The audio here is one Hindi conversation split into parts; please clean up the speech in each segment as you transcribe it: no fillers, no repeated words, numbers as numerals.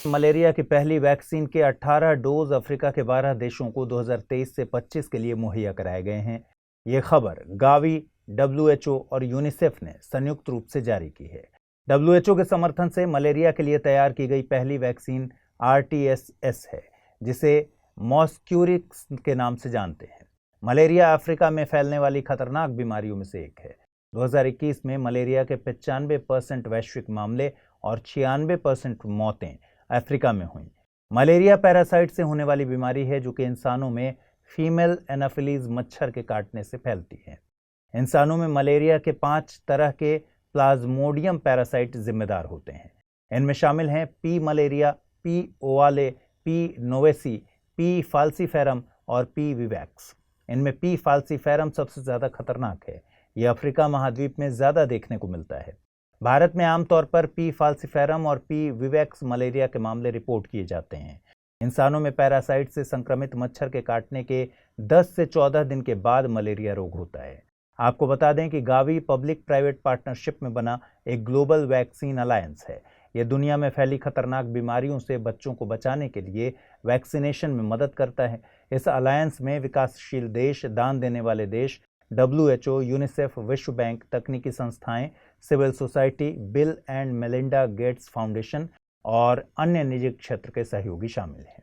मलेरिया की पहली वैक्सीन के 18 डोज अफ्रीका के 12 देशों को 2023 से 25 के लिए मुहैया कराए गए हैं। ये खबर गावी, WHO और यूनिसेफ ने संयुक्त रूप से जारी की है। WHO के समर्थन से मलेरिया के लिए तैयार की गई पहली वैक्सीन RTS है, जिसे मॉस्क्यूरिक्स के नाम से जानते हैं। मलेरिया अफ्रीका में फैलने वाली खतरनाक बीमारियों में से एक है। 2021 में मलेरिया के 95% वैश्विक मामले और 96% मौतें अफ्रीका में हुई। मलेरिया पैरासाइट से होने वाली बीमारी है, जो कि इंसानों में फीमेल एनाफिलीज मच्छर के काटने से फैलती है। इंसानों में मलेरिया के 5 तरह के प्लाज्मोडियम पैरासाइट जिम्मेदार होते हैं। इनमें शामिल हैं P malaria, P ओवाले, P नोवेसी, P falciparum और पी विवैक्स। इनमें पी फाल्सीफेरम सबसे ज्यादा खतरनाक है। यह अफ्रीका महाद्वीप में ज्यादा देखने को मिलता है। भारत में आमतौर पर पी फाल्सीफेरम और पी विवैक्स मलेरिया के मामले रिपोर्ट किए जाते हैं। इंसानों में पैरासाइट से संक्रमित मच्छर के काटने के 10 से 14 दिन के बाद मलेरिया रोग होता है। आपको बता दें कि गावी पब्लिक प्राइवेट पार्टनरशिप में बना एक ग्लोबल वैक्सीन अलायंस है। यह दुनिया में फैली खतरनाक बीमारियों से बच्चों को बचाने के लिए वैक्सीनेशन में मदद करता है। इस अलायंस में विकासशील देश, दान देने वाले देश, WHO, यूनिसेफ, विश्व बैंक, तकनीकी संस्थाएं, civil society, Bill and Melinda Gates foundation और अन्य निजी क्षेत्र के सहयोगी शामिल हैं।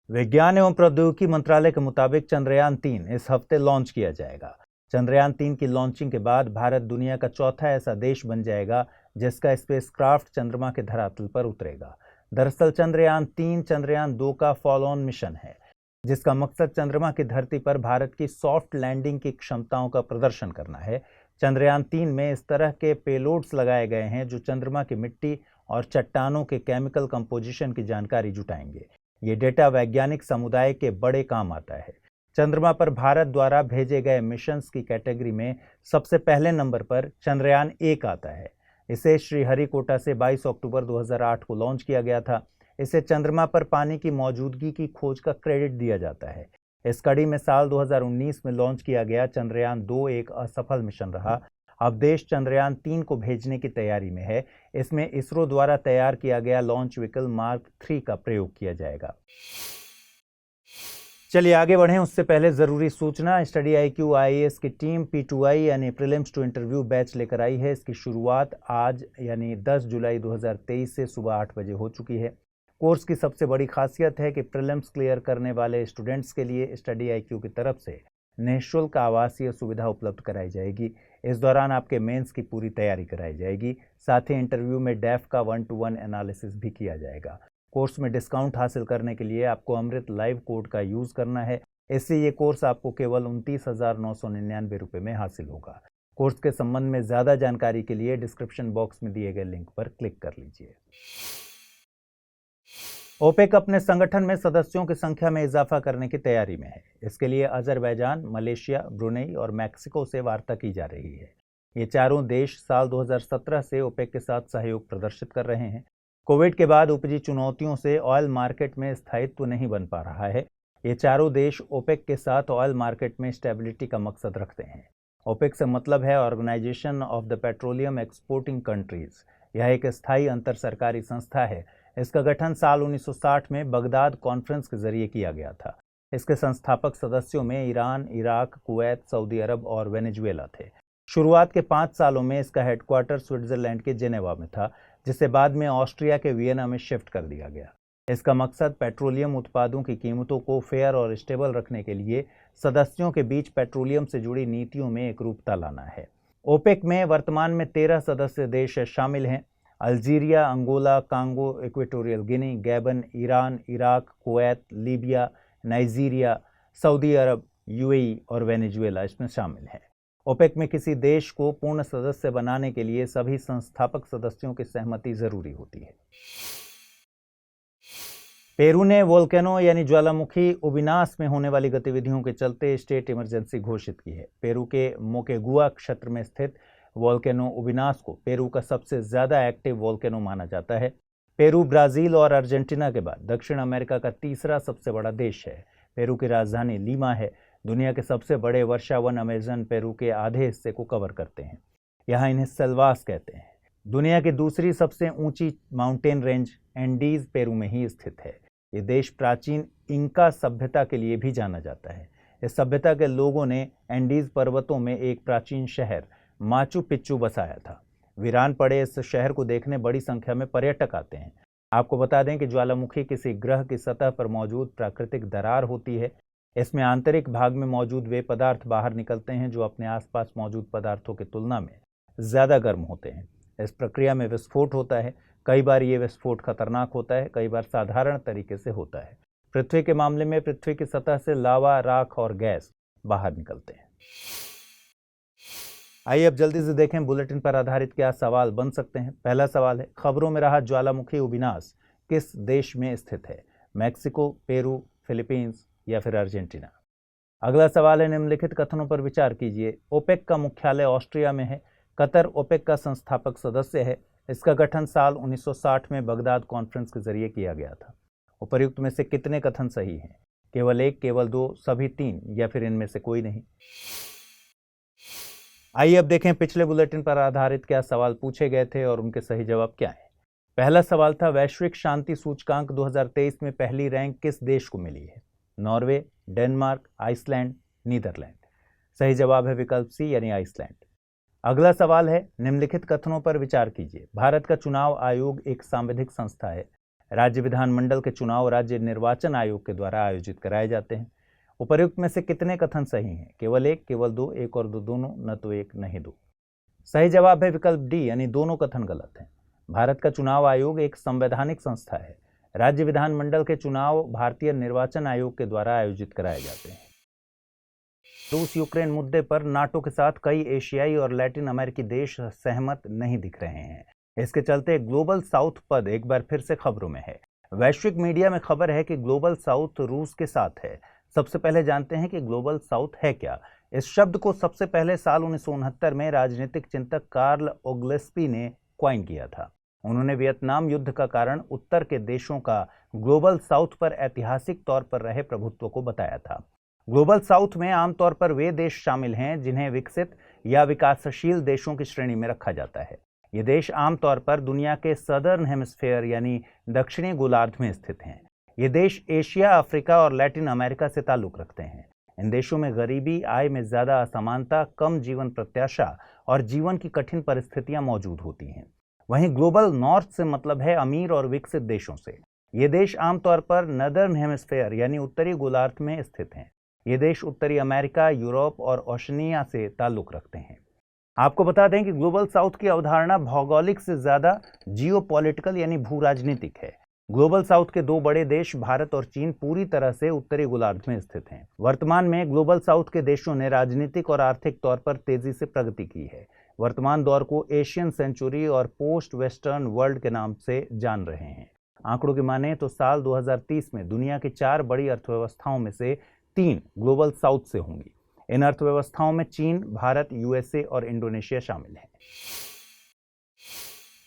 विज्ञान एवं प्रौद्योगिकी मंत्रालय के मुताबिक चंद्रयान 3 इस हफ्ते लॉन्च किया जाएगा। चंद्रयान 3 की लॉन्चिंग के बाद भारत दुनिया का चौथा ऐसा देश बन जाएगा जिसका स्पेसक्राफ्ट चंद्रमा के धरातल पर उतरेगा। दरअसल चंद्रयान 3 चंद्रयान 2 का फॉलो ऑन मिशन है, जिसका मकसद चंद्रमा की धरती पर भारत की सॉफ्ट लैंडिंग की क्षमताओं का प्रदर्शन करना है। चंद्रयान 3 में इस तरह के पेलोड्स लगाए गए हैं जो चंद्रमा की मिट्टी और चट्टानों के केमिकल कंपोजिशन की जानकारी जुटाएंगे। ये डेटा वैज्ञानिक समुदाय के बड़े काम आता है। चंद्रमा पर भारत द्वारा भेजे गए मिशंस की कैटेगरी में सबसे पहले नंबर पर चंद्रयान 1 आता है। इसे श्रीहरिकोटा से 22 अक्टूबर 2008 को लॉन्च किया गया था। इसे चंद्रमा पर पानी की मौजूदगी की खोज का क्रेडिट दिया जाता है। इस कड़ी में साल 2019 में लॉन्च किया गया चंद्रयान 2 एक असफल मिशन रहा। अब देश चंद्रयान 3 को भेजने की तैयारी में है। इसमें इसरो द्वारा तैयार किया गया लॉन्च व्हीकल मार्क 3 का प्रयोग किया जाएगा। चलिए आगे बढ़ें, उससे पहले जरूरी सूचना। स्टडी IQ IAS की टीम P2I यानी प्रीलिम्स टू इंटरव्यू बैच लेकर आई है। इसकी शुरुआत आज यानी 10 जुलाई 2023 से सुबह 8 बजे हो चुकी है। कोर्स की सबसे बड़ी खासियत है कि प्रीलिम्स क्लियर करने वाले स्टूडेंट्स के लिए स्टडी IQ की तरफ से निःशुल्क आवासीय सुविधा उपलब्ध कराई जाएगी। इस दौरान आपके मेंस की पूरी तैयारी कराई जाएगी। साथ ही इंटरव्यू में डेफ का 1-to-1 एनालिसिस भी किया जाएगा। कोर्स में डिस्काउंट हासिल करने के लिए आपको अमृत लाइव कोड का यूज करना है। इससे ये कोर्स आपको केवल 29,999 रुपये में हासिल होगा। कोर्स के संबंध में ज्यादा जानकारी के लिए डिस्क्रिप्शन बॉक्स में दिए गए लिंक पर क्लिक कर लीजिए। ओपेक अपने संगठन में सदस्यों की संख्या में इजाफा करने की तैयारी में है। इसके लिए अजरबैजान, मलेशिया, ब्रुनेई और मैक्सिको से वार्ता की जा रही है। ये चारों देश साल 2017 से ओपेक के साथ सहयोग प्रदर्शित कर रहे हैं। कोविड के बाद उपजी चुनौतियों से ऑयल मार्केट में स्थायित्व नहीं बन पा रहा है। ये चारों देश ओपेक के साथ ऑयल मार्केट में स्टेबिलिटी का मकसद रखते हैं। ओपेक से मतलब है organisation of the petroleum exporting countries. यह एक स्थायी अंतर सरकारी संस्था है। इसका गठन साल 1960 में बगदाद कॉन्फ्रेंस के जरिए किया गया था। इसके संस्थापक सदस्यों में ईरान, इराक, कुवैत, सऊदी अरब और वेनेजुएला थे। शुरुआत के 5 सालों में इसका हेडक्वार्टर स्विट्जरलैंड के जेनेवा में था, जिसे बाद में ऑस्ट्रिया के वियना में शिफ्ट कर दिया गया। इसका मकसद पेट्रोलियम उत्पादों की कीमतों को फेयर और स्टेबल रखने के लिए सदस्यों के बीच पेट्रोलियम से जुड़ी नीतियों में एकरूपता लाना है। ओपेक में वर्तमान में 13 सदस्य देश शामिल हैं। Algeria, Angola, Congo, Equatorial Guinea, Gabon, Iran, Iraq, Kuwait, Libya, Nigeria, Saudi Arabia, UAE और वेनेजुएला इसमें शामिल हैं। ओपेक में किसी देश को पूर्ण सदस्य बनाने के लिए सभी संस्थापक सदस्यों की सहमति जरूरी होती है। पेरू ने वोल्केनो यानी ज्वालामुखी उबिनास में होने वाली गतिविधियों के चलते स्टेट इमरजेंसी घोषित की है। पेरू के मोकेगुआ क्षेत्र में स्थित वोल्केनो उबिनास को पेरू का सबसे ज्यादा एक्टिव वोल्केनो माना जाता है। पेरू ब्राजील और अर्जेंटीना के बाद दक्षिण अमेरिका का तीसरा सबसे बड़ा देश है। पेरू की राजधानी लीमा है। दुनिया के सबसे बड़े वर्षावन अमेजन पेरू के आधे हिस्से को कवर करते हैं। यहाँ इन्हें सेल्वास कहते हैं। दुनिया की दूसरी सबसे ऊंची माउंटेन रेंज एंडीज पेरू में ही स्थित है। ये देश प्राचीन इंका सभ्यता के लिए भी जाना जाता है। इस सभ्यता के लोगों ने एंडीज पर्वतों में एक प्राचीन शहर माचू पिच्चू बसाया था। वीरान पड़े इस शहर को देखने बड़ी संख्या में पर्यटक आते हैं। आपको बता दें कि ज्वालामुखी किसी ग्रह की सतह पर मौजूद प्राकृतिक दरार होती है। इसमें आंतरिक भाग में मौजूद वे पदार्थ बाहर निकलते हैं जो अपने आसपास मौजूद पदार्थों की तुलना में ज्यादा गर्म होते हैं। इस प्रक्रिया में विस्फोट होता है। कई बार ये विस्फोट खतरनाक होता है, कई बार साधारण तरीके से होता है। पृथ्वी के मामले में पृथ्वी की सतह से लावा, राख और गैस बाहर निकलते हैं। आइए अब जल्दी से देखें बुलेटिन पर आधारित क्या सवाल बन सकते हैं। पहला सवाल है, खबरों में रहा ज्वालामुखी विनाश किस देश में स्थित है? मैक्सिको, पेरू, फिलीपींस या फिर अर्जेंटीना? अगला सवाल है, निम्नलिखित कथनों पर विचार कीजिए। ओपेक का मुख्यालय ऑस्ट्रिया में है। कतर ओपेक का संस्थापक सदस्य है। इसका गठन साल 1960 में बगदाद कॉन्फ्रेंस के जरिए किया गया था। उपर्युक्त में से कितने कथन सही हैं? केवल एक, केवल दो, सभी तीन या फिर इनमें से कोई नहीं? आइए अब देखें पिछले बुलेटिन पर आधारित क्या सवाल पूछे गए थे और उनके सही जवाब क्या है। पहला सवाल था, वैश्विक शांति सूचकांक 2023 में पहली रैंक किस देश को मिली है? Norway, Denmark, Iceland, Netherland? सही जवाब है विकल्प सी यानी आइसलैंड। अगला सवाल है, निम्नलिखित कथनों पर विचार कीजिए। भारत का चुनाव आयोग एक सांविधिक संस्था है। राज्य विधानमंडल के चुनाव राज्य निर्वाचन आयोग के द्वारा आयोजित कराए जाते हैं। उपर्युक्त में से कितने कथन सही हैं? केवल एक, केवल दो, एक और दो दोनों, न तो एक नहीं दो? सही जवाब है विकल्प डी यानी दोनों कथन गलत हैं। भारत का चुनाव आयोग एक संवैधानिक संस्था है। राज्य विधानमंडल के चुनाव भारतीय निर्वाचन आयोग के द्वारा आयोजित कराए जाते हैं। रूस यूक्रेन मुद्दे पर नाटो के साथ कई एशियाई और लैटिन अमेरिकी देश सहमत नहीं दिख रहे हैं। इसके चलते ग्लोबल साउथ पद एक बार फिर से खबरों में है। वैश्विक मीडिया में खबर है कि ग्लोबल साउथ रूस के साथ है। सबसे पहले जानते हैं कि ग्लोबल साउथ है क्या। इस शब्द को सबसे पहले साल 1969 में राजनीतिक चिंतक कार्ल ओग्लेस्पी ने क्वाइन किया था। उन्होंने वियतनाम युद्ध का कारण उत्तर के देशों का ग्लोबल साउथ पर ऐतिहासिक तौर पर रहे प्रभुत्व को बताया था। ग्लोबल साउथ में आमतौर पर वे देश शामिल हैं जिन्हें विकसित या विकासशील देशों की श्रेणी में रखा जाता है। ये देश आमतौर पर दुनिया के सदर्न हेमिस्फेयर यानी दक्षिणी गोलार्ध में स्थित हैं। ये देश एशिया, अफ्रीका और लैटिन अमेरिका से ताल्लुक रखते हैं। इन देशों में गरीबी, आय में ज्यादा असमानता, कम जीवन प्रत्याशा और जीवन की कठिन परिस्थितियां मौजूद होती हैं। वहीं ग्लोबल नॉर्थ से मतलब है अमीर और विकसित देशों से। ये देश आमतौर पर नदर्न हेमिस्फेयर यानी उत्तरी गोलार्ध में स्थित हैं। ये देश उत्तरी अमेरिका, यूरोप और ओशनिया से ताल्लुक रखते हैं। आपको बता दें कि ग्लोबल साउथ की अवधारणा भौगोलिक से ज्यादा जियोपॉलिटिकल यानी भू राजनीतिक है। ग्लोबल साउथ के दो बड़े देश भारत और चीन पूरी तरह से उत्तरी गोलार्ध में स्थित हैं। वर्तमान में ग्लोबल साउथ के देशों ने राजनीतिक और आर्थिक तौर पर तेजी से प्रगति की है। वर्तमान दौर को एशियन सेंचुरी और पोस्ट वेस्टर्न वर्ल्ड के नाम से जान रहे हैं। आंकड़ों की माने तो साल 2030 में दुनिया की 4 बड़ी अर्थव्यवस्थाओं में से 3 ग्लोबल साउथ से होंगी। इन अर्थव्यवस्थाओं में चीन, भारत, यूएसए और इंडोनेशिया शामिल हैं।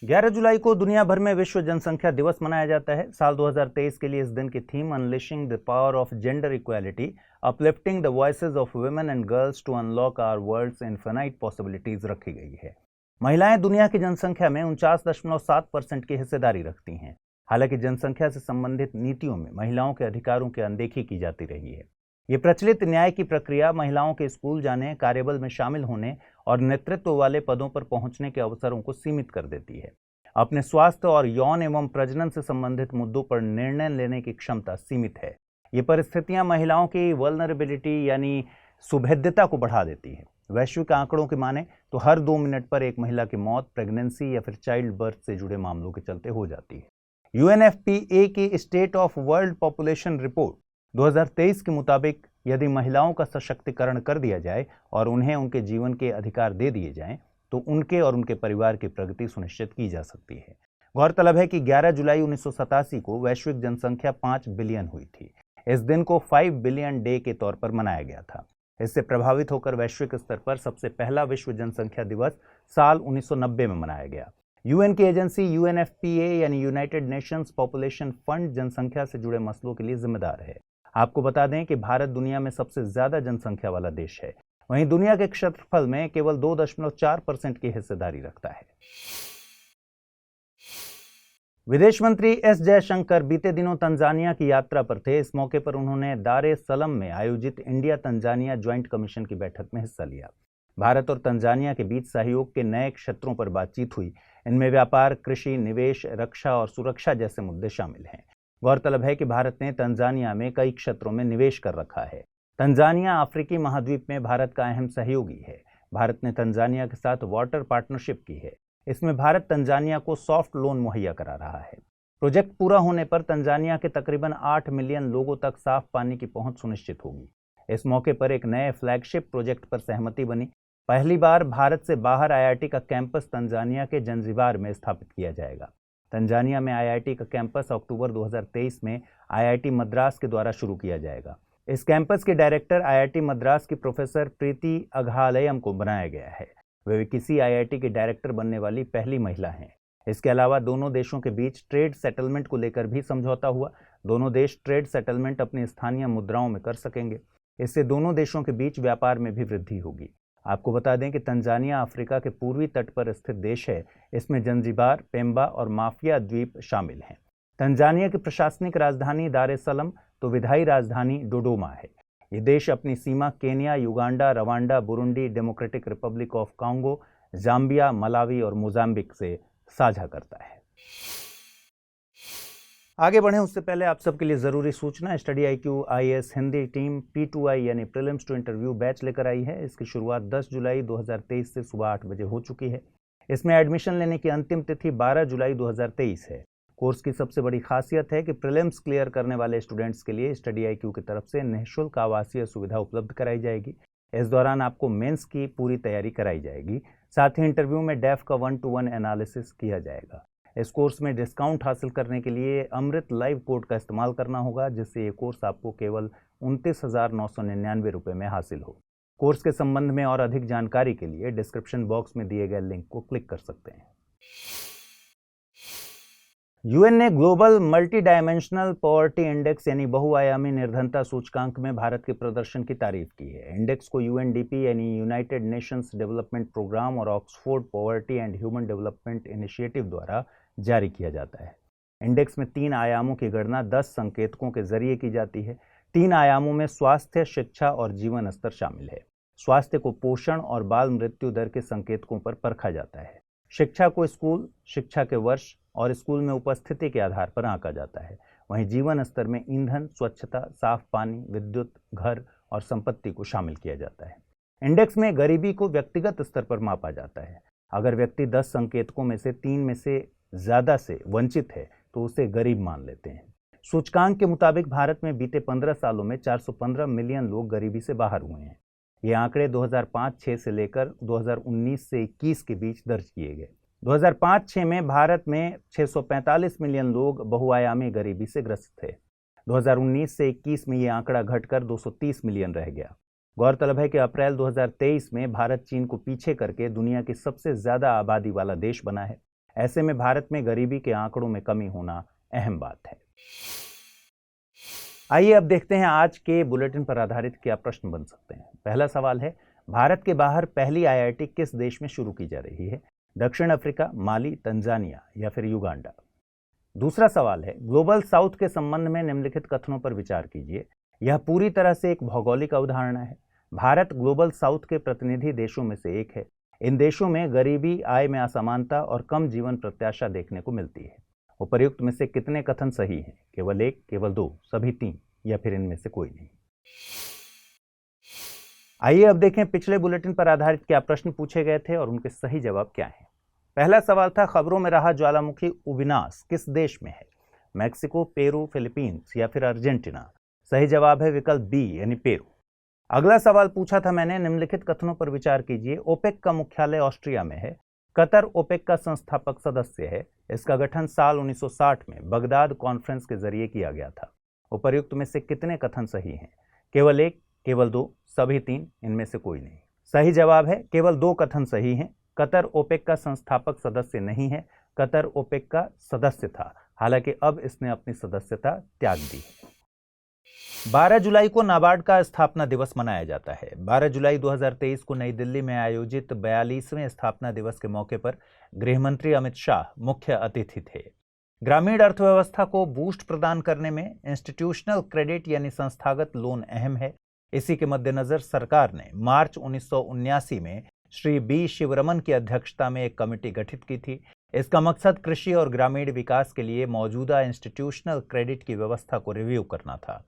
11 जुलाई को दुनिया भर में विश्व जनसंख्या दिवस मनाया जाता है। साल 2023 के लिए इस दिन की theme unleashing the power of gender equality, uplifting the voices of women and girls to unlock our world's infinite possibilities रखी गई है। महिलाएं दुनिया की जनसंख्या में 49.7% की हिस्सेदारी रखती हैं। हालांकि जनसंख्या से संबंधित नीतियों में महिलाओं के अधिकारों की अनदेखी की जाती रही है। ये प्रचलित न्याय की प्रक्रिया महिलाओं के स्कूल जाने, कार्यबल में शामिल होने और नेतृत्व वाले पदों पर पहुंचने के अवसरों को सीमित कर देती है। अपने स्वास्थ्य और यौन एवं प्रजनन से संबंधित मुद्दों पर निर्णय लेने की क्षमता सीमित है। ये परिस्थितियां महिलाओं की वल्नरेबिलिटी यानी सुभेद्यता को बढ़ा देती है। वैश्विक आंकड़ों की माने तो हर 2 मिनट पर एक महिला की मौत प्रेगनेंसी या फिर चाइल्ड बर्थ से जुड़े मामलों के चलते हो जाती है। यूएनएफपीए की state of world population report 2023 के मुताबिक यदि महिलाओं का सशक्तिकरण कर दिया जाए और उन्हें उनके जीवन के अधिकार दे दिए जाएं, तो उनके और उनके परिवार की प्रगति सुनिश्चित की जा सकती है। गौरतलब है कि 11 जुलाई 1987 को वैश्विक जनसंख्या 5 बिलियन हुई थी। इस दिन को 5 बिलियन डे के तौर पर मनाया गया था। इससे प्रभावित होकर वैश्विक स्तर पर सबसे पहला विश्व जनसंख्या दिवस साल 1990 में मनाया गया। यूएन की एजेंसी यूएनएफपीए यानी यूनाइटेड नेशंस पॉपुलेशन फंड जनसंख्या से जुड़े मसलों के लिए जिम्मेदार है। आपको बता दें कि भारत दुनिया में सबसे ज्यादा जनसंख्या वाला देश है। वहीं दुनिया के क्षेत्रफल में केवल 2.4% की हिस्सेदारी रखता है। विदेश मंत्री एस जयशंकर बीते दिनों तंजानिया की यात्रा पर थे। इस मौके पर उन्होंने दार एस सलाम में आयोजित इंडिया तंजानिया ज्वाइंट कमीशन की बैठक में हिस्सा लिया। भारत और तंजानिया के बीच सहयोग के नए क्षेत्रों पर बातचीत हुई। इनमें व्यापार, कृषि, निवेश, रक्षा और सुरक्षा जैसे मुद्दे शामिल हैं। गौरतलब है कि भारत ने तंजानिया में कई क्षेत्रों में निवेश कर रखा है। तंजानिया अफ्रीकी महाद्वीप में भारत का अहम सहयोगी है। भारत ने तंजानिया के साथ वाटर पार्टनरशिप की है। इसमें भारत तंजानिया को सॉफ्ट लोन मुहैया करा रहा है। प्रोजेक्ट पूरा होने पर तंजानिया के तकरीबन 8 मिलियन लोगों तक साफ पानी की पहुंच सुनिश्चित होगी। इस मौके पर एक नए फ्लैगशिप प्रोजेक्ट पर सहमति बनी। पहली बार भारत से बाहर आईआईटी का कैंपस तंजानिया के जंजीबार में स्थापित किया जाएगा। तंजानिया में आईआईटी का कैंपस अक्टूबर 2023 में आईआईटी मद्रास के द्वारा शुरू किया जाएगा। इस कैंपस के डायरेक्टर आईआईटी मद्रास की प्रोफेसर प्रीति अघालयम को बनाया गया है। वे किसी आईआईटी के डायरेक्टर बनने वाली पहली महिला हैं। इसके अलावा दोनों देशों के बीच ट्रेड सेटलमेंट को लेकर भी समझौता हुआ। दोनों देश ट्रेड सेटलमेंट अपनी स्थानीय मुद्राओं में कर सकेंगे। इससे दोनों देशों के बीच व्यापार में भी वृद्धि होगी। आपको बता दें कि तंजानिया अफ्रीका के पूर्वी तट पर स्थित देश है। इसमें जंजीबार, पेम्बा और माफिया द्वीप शामिल हैं। तंजानिया की प्रशासनिक राजधानी दार एस सलाम तो विधायी राजधानी डोडोमा है। ये देश अपनी सीमा Kenya, Uganda, Rwanda, Burundi, Democratic Republic of Congo, Zambia, Malawi और मोजाम्बिक से साझा करता है। आगे बढ़ें उससे पहले आप सबके लिए जरूरी सूचना। Study IQ IAS Hindi team P2I यानी प्रीलिम्स टू इंटरव्यू बैच लेकर आई है। इसकी शुरुआत 10 जुलाई 2023 से सुबह 8 बजे हो चुकी है। इसमें एडमिशन लेने की अंतिम तिथि 12 जुलाई 2023 है। कोर्स की सबसे बड़ी खासियत है कि प्रीलिम्स क्लियर करने वाले स्टूडेंट्स के लिए स्टडी IQ की तरफ से निःशुल्क आवासीय सुविधा उपलब्ध कराई जाएगी। इस दौरान आपको मेंस की पूरी तैयारी कराई जाएगी। साथ ही इंटरव्यू में डेफ का 1-to-1 एनालिसिस किया जाएगा। इस कोर्स में डिस्काउंट हासिल करने के लिए अमृत लाइव कोड का इस्तेमाल करना होगा, जिससे ये कोर्स आपको केवल 29,999 रुपये में हासिल हो। कोर्स के संबंध में और अधिक जानकारी के लिए डिस्क्रिप्शन बॉक्स में दिए गए लिंक को क्लिक कर सकते हैं। यूएन ने global multi dimensional poverty index यानी बहुआयामी निर्धनता सूचकांक में भारत के प्रदर्शन की तारीफ की है। इंडेक्स को UNDP यानी यूनाइटेड नेशंस डेवलपमेंट प्रोग्राम और Oxford poverty and human development initiative द्वारा जारी किया जाता है। इंडेक्स में 3 आयामों की गणना 10 संकेतकों के जरिए की जाती है। 3 आयामों में स्वास्थ्य, शिक्षा और जीवन स्तर शामिल है। स्वास्थ्य को पोषण और बाल मृत्यु दर के संकेतकों पर परखा जाता है। शिक्षा को स्कूल शिक्षा के वर्ष और स्कूल में उपस्थिति के आधार पर आंका जाता है। वहीं जीवन स्तर में ईंधन, स्वच्छता, साफ पानी, विद्युत, घर और संपत्ति को शामिल किया जाता है। इंडेक्स में गरीबी को व्यक्तिगत स्तर पर मापा जाता है। अगर व्यक्ति 10 संकेतकों में से 3 में से ज्यादा से वंचित है तो उसे गरीब मान लेते हैं। सूचकांक के मुताबिक भारत में बीते 15 सालों में 415 मिलियन लोग गरीबी से बाहर हुए हैं। ये आंकड़े 2005-06 से लेकर 2019 से 21 के बीच दर्ज किए गए। 2005-06 में भारत में 645 मिलियन लोग बहुआयामी गरीबी से ग्रस्त थे। 2019 से 21 में ये आंकड़ा घटकर 230 मिलियन रह गया। गौरतलब है कि अप्रैल 2023 में भारत चीन को पीछे करके दुनिया की सबसे ज्यादा आबादी वाला देश बना है। ऐसे में भारत में गरीबी के आंकड़ों में कमी होना अहम बात है। आइए अब देखते हैं आज के बुलेटिन पर आधारित क्या प्रश्न बन सकते हैं। पहला सवाल है, भारत के बाहर पहली आईआईटी किस देश में शुरू की जा रही है? दक्षिण अफ्रीका, माली, तंजानिया या फिर युगांडा? दूसरा सवाल है, ग्लोबल साउथ के संबंध में निम्नलिखित कथनों पर विचार कीजिए। यह पूरी तरह से एक भौगोलिक अवधारणा है। भारत ग्लोबल साउथ के प्रतिनिधि देशों में से एक है। इन देशों में गरीबी, आय में असमानता और कम जीवन प्रत्याशा देखने को मिलती है। उपर्युक्त में से कितने कथन सही हैं? केवल 1, केवल 2, सभी 3 या फिर इनमें से कोई नहीं? आइए अब देखें पिछले बुलेटिन पर आधारित क्या प्रश्न पूछे गए थे और उनके सही जवाब क्या हैं। पहला सवाल था, खबरों में रहा ज्वालामुखी उविनाश किस देश में है? मैक्सिको, पेरू, फिलीपींस या फिर अर्जेंटीना? सही जवाब है विकल्प बी यानी पेरू। अगला सवाल पूछा था मैंने, निम्नलिखित कथनों पर विचार कीजिए। ओपेक का मुख्यालय ऑस्ट्रिया में है। कतर ओपेक का संस्थापक सदस्य है। इसका गठन साल 1960 में बगदाद कॉन्फ्रेंस के जरिए किया गया था। उपर्युक्त में से कितने कथन सही हैं? केवल 1, केवल 2, सभी 3, इनमें से कोई नहीं? सही जवाब है केवल 2 कथन सही हैं। कतर ओपेक का संस्थापक सदस्य नहीं है। कतर ओपेक का सदस्य था, हालांकि अब इसने अपनी सदस्यता त्याग दी है। 12 जुलाई को नाबार्ड का स्थापना दिवस मनाया जाता है। 12 जुलाई 2023 को नई दिल्ली में आयोजित 42वें स्थापना दिवस के मौके पर गृह मंत्री अमित शाह मुख्य अतिथि थे। ग्रामीण अर्थव्यवस्था को बूस्ट प्रदान करने में इंस्टीट्यूशनल क्रेडिट यानी संस्थागत लोन अहम है। इसी के मद्देनजर सरकार ने मार्च 1979 में श्री बी शिवरमन की अध्यक्षता में एक कमेटी गठित की थी। इसका मकसद कृषि और ग्रामीण विकास के लिए मौजूदा इंस्टीट्यूशनल क्रेडिट की व्यवस्था को रिव्यू करना था।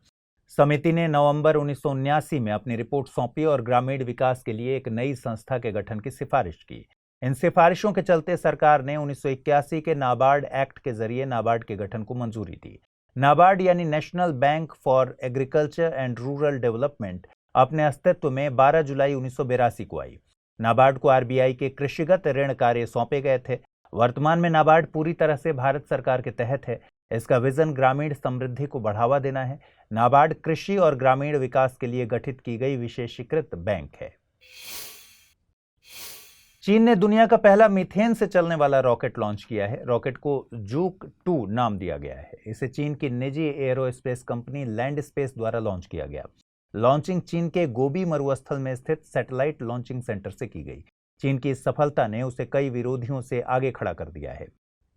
समिति ने नवंबर 1979 में अपनी रिपोर्ट सौंपी और ग्रामीण विकास के लिए एक नई संस्था के गठन की सिफारिश की। इन सिफारिशों के चलते सरकार ने 1981 के नाबार्ड एक्ट के जरिए नाबार्ड के गठन को मंजूरी दी। नाबार्ड यानी national bank for agriculture and rural development अपने अस्तित्व में 12 जुलाई 1982 को आई। नाबार्ड को आरबीआई के कृषिगत ऋण कार्य सौंपे गए थे। वर्तमान में नाबार्ड पूरी तरह से भारत सरकार के तहत है। इसका विजन ग्रामीण समृद्धि को बढ़ावा देना है। नाबार्ड कृषि और ग्रामीण विकास के लिए गठित की गई विशेषीकृत बैंक है। चीन ने दुनिया का पहला मीथेन से चलने वाला रॉकेट लॉन्च किया है। रॉकेट को जूक 2 नाम दिया गया है। इसे चीन की निजी एयरोस्पेस कंपनी लैंड स्पेस द्वारा लॉन्च किया गया। लॉन्चिंग चीन के गोबी मरुस्थल में स्थित सैटेलाइट लॉन्चिंग सेंटर से की गई। चीन की इस सफलता ने उसे कई विरोधियों से आगे खड़ा कर दिया है।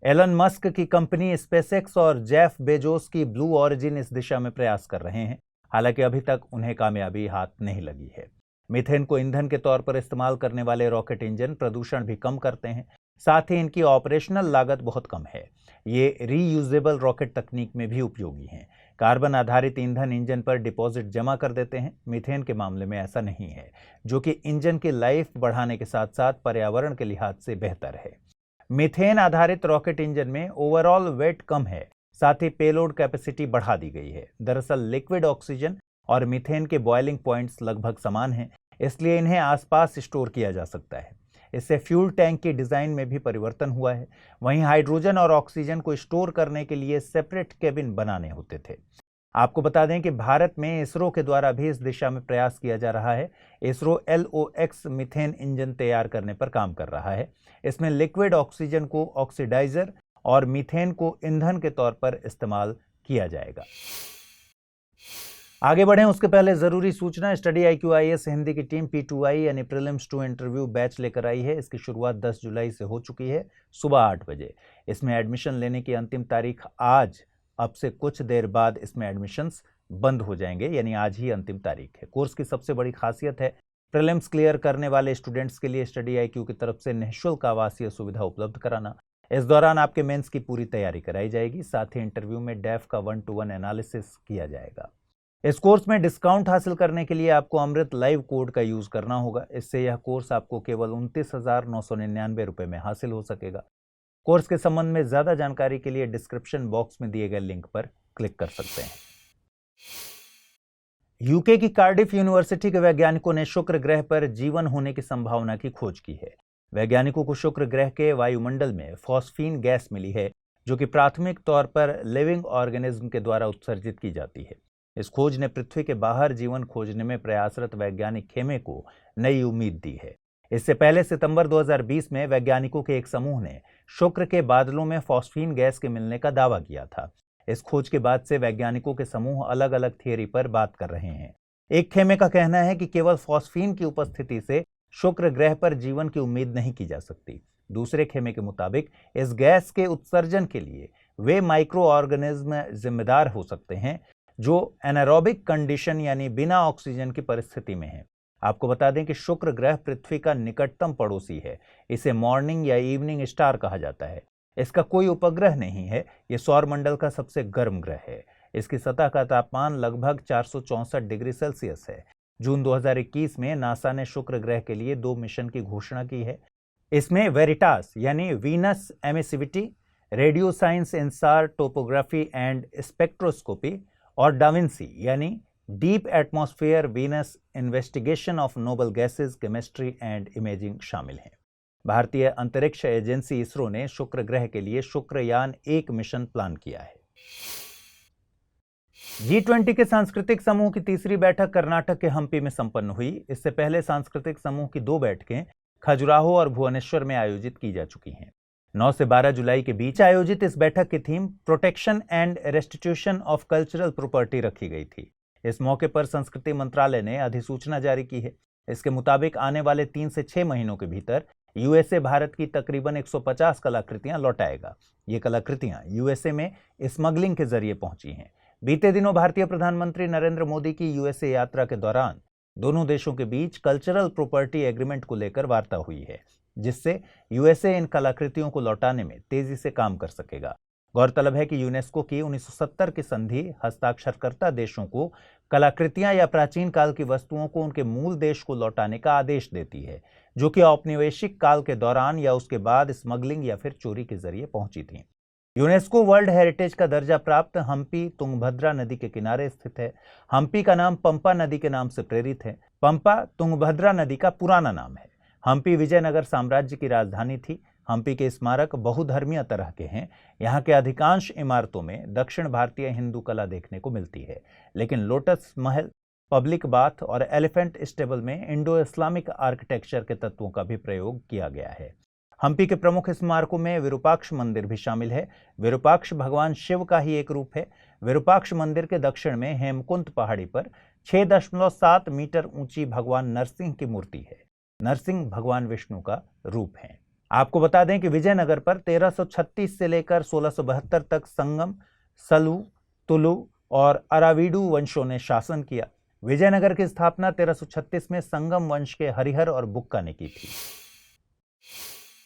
एलन मस्क की कंपनी स्पेसएक्स और जेफ बेजोस की ब्लू ऑरिजिन इस दिशा में प्रयास कर रहे हैं, हालांकि अभी तक उन्हें कामयाबी हाथ नहीं लगी है। मीथेन को ईंधन के तौर पर इस्तेमाल करने वाले रॉकेट इंजन प्रदूषण भी कम करते हैं, साथ ही इनकी ऑपरेशनल लागत बहुत कम है। ये रीयूजेबल रॉकेट तकनीक में भी उपयोगी हैं। कार्बन आधारित ईंधन इंजन पर डिपॉजिट जमा कर देते हैं। मीथेन के मामले में ऐसा नहीं है, जो कि इंजन की लाइफ बढ़ाने के साथ साथ पर्यावरण के लिहाज से बेहतर है। मीथेन आधारित रॉकेट इंजन में ओवरऑल वेट कम है, साथ ही पेलोड कैपेसिटी बढ़ा दी गई है। दरअसल लिक्विड ऑक्सीजन और मीथेन के बॉइलिंग पॉइंट्स लगभग समान हैं, इसलिए इन्हें आसपास स्टोर किया जा सकता है। इससे फ्यूल टैंक की डिजाइन में भी परिवर्तन हुआ है। वहीं हाइड्रोजन और ऑक्सीजन को स्टोर करने के लिए सेपरेट केबिन बनाने होते थे। आपको बता दें कि भारत में इसरो के द्वारा भी इस दिशा में प्रयास किया जा रहा है। इसरो LOX मीथेन इंजन तैयार करने पर काम कर रहा है। इसमें लिक्विड ऑक्सीजन को ऑक्सीडाइजर और मीथेन को ईंधन के तौर पर इस्तेमाल किया जाएगा। आगे बढ़ें उसके पहले जरूरी सूचना। स्टडी IQ IAS हिंदी की टीम P2I यानी प्रीलिम्स 2 इंटरव्यू बैच लेकर आई है। इसकी शुरुआत 10 जुलाई से हो चुकी है, सुबह 8 बजे। इसमें एडमिशन लेने की अंतिम तारीख आज। अब से कुछ देर बाद इसमें एडमिशन्स बंद हो जाएंगे, यानी आज ही अंतिम तारीख है। कोर्स की सबसे बड़ी खासियत है प्रीलिम्स क्लियर करने वाले स्टूडेंट्स के लिए स्टडी IQ की तरफ से निःशुल्क आवासीय सुविधा उपलब्ध कराना। इस दौरान आपके मेंस की पूरी तैयारी कराई जाएगी। साथ ही इंटरव्यू में डेफ का 1-to-1 एनालिसिस किया जाएगा। इस कोर्स में डिस्काउंट हासिल करने के लिए आपको अमृत लाइव कोड का यूज करना होगा। इससे यह कोर्स आपको केवल 29,999 रुपए में हासिल हो सकेगा। कोर्स के संबंध में ज्यादा जानकारी के लिए डिस्क्रिप्शन बॉक्स में दिए गए लिंक पर क्लिक कर सकते हैं। यूके की कार्डिफ यूनिवर्सिटी के वैज्ञानिकों ने शुक्र ग्रह पर जीवन होने की संभावना की खोज की है। वैज्ञानिकों को शुक्र ग्रह के वायुमंडल में फॉस्फीन गैस मिली है, जो कि प्राथमिक तौर पर लिविंग ऑर्गेनिज्म के द्वारा उत्सर्जित की जाती है। इस खोज ने पृथ्वी के बाहर जीवन खोजने में प्रयासरत वैज्ञानिक खेमे को नई उम्मीद दी है। इससे पहले सितंबर 2020 में वैज्ञानिकों के एक समूह ने शुक्र के बादलों में फॉस्फीन गैस के मिलने का दावा किया था। इस खोज के बाद से वैज्ञानिकों के समूह अलग अलग थियरी पर बात कर रहे हैं। एक खेमे का कहना है कि केवल फॉस्फीन की उपस्थिति से शुक्र ग्रह पर जीवन की उम्मीद नहीं की जा सकती। दूसरे खेमे के मुताबिक इस गैस के उत्सर्जन के लिए वे माइक्रो ऑर्गेनिज्म जिम्मेदार हो सकते हैं, जो एनारोबिक कंडीशन यानी बिना ऑक्सीजन की परिस्थिति में है। आपको बता दें कि शुक्र ग्रह पृथ्वी का निकटतम पड़ोसी है। इसे मॉर्निंग या इवनिंग स्टार कहा जाता है। इसका कोई उपग्रह नहीं है। यह सौरमंडल का सबसे गर्म ग्रह है। इसकी सतह का तापमान लगभग 464 डिग्री सेल्सियस है। जून 2021 में नासा ने शुक्र ग्रह के लिए 2 मिशन की घोषणा की है। इसमें वेरिटास यानी Venus emissivity, radio science InSAR topography and spectroscopy और डाविंसी यानी deep atmosphere Venus investigation of noble gases, chemistry and imaging शामिल हैं। भारतीय अंतरिक्ष एजेंसी इसरो ने शुक्र ग्रह के लिए शुक्रयान 1 मिशन प्लान किया है। G20 के सांस्कृतिक समूह की तीसरी बैठक कर्नाटक के हम्पी में संपन्न हुई। इससे पहले सांस्कृतिक समूह की 2 बैठकें खजुराहो और भुवनेश्वर में आयोजित की जा चुकी हैं। 9 से 12 जुलाई के बीच आयोजित इस बैठक की theme protection and restitution of cultural property रखी गई थी। इस मौके पर संस्कृति मंत्रालय ने अधिसूचना जारी की है। इसके मुताबिक आने वाले 3 से 6 महीनों के भीतर यूएसए भारत की तकरीबन 150 कलाकृतियां लौटाएगा। ये कलाकृतियां यूएसए में स्मगलिंग के जरिए पहुंची हैं। बीते दिनों भारतीय प्रधानमंत्री नरेंद्र मोदी की यूएसए यात्रा के दौरान दोनों देशों के बीच कल्चरल प्रॉपर्टी एग्रीमेंट को लेकर वार्ता हुई है, जिससे यूएसए इन कलाकृतियों को लौटाने में तेजी से काम कर सकेगा। गौरतलब है कि यूनेस्को की 1970 की संधि हस्ताक्षरकर्ता देशों को कलाकृतियां या प्राचीन काल की वस्तुओं को उनके मूल देश को लौटाने का आदेश देती है, जो कि औपनिवेशिक काल के दौरान या उसके बाद स्मगलिंग या फिर चोरी के जरिए पहुंची थी। यूनेस्को वर्ल्ड हेरिटेज का दर्जा प्राप्त हम्पी तुंगभद्रा नदी के किनारे स्थित है। हम्पी का नाम पंपा नदी के नाम से प्रेरित है। पंपा तुंगभद्रा नदी का पुराना नाम है। हम्पी विजयनगर साम्राज्य की राजधानी थी। हम्पी के स्मारक बहुधर्मीय तरह के हैं। यहाँ के अधिकांश इमारतों में दक्षिण भारतीय हिंदू कला देखने को मिलती है, लेकिन लोटस महल, पब्लिक बाथ और एलिफेंट स्टेबल में इंडो इस्लामिक आर्किटेक्चर के तत्वों का भी प्रयोग किया गया है। हम्पी के प्रमुख स्मारकों में विरूपाक्ष मंदिर भी शामिल है। विरूपाक्ष भगवान शिव का ही एक रूप है। विरूपाक्ष मंदिर के दक्षिण में हेमकुंत पहाड़ी पर 6.7 मीटर ऊंची भगवान नरसिंह की मूर्ति है। नरसिंह भगवान विष्णु का रूप है। आपको बता दें कि विजयनगर पर 1336 से लेकर 1672 तक संगम, सलू, तुलु और अराविडु वंशों ने शासन किया। विजयनगर की स्थापना 1336 में संगम वंश के हरिहर और बुक्का ने की थी।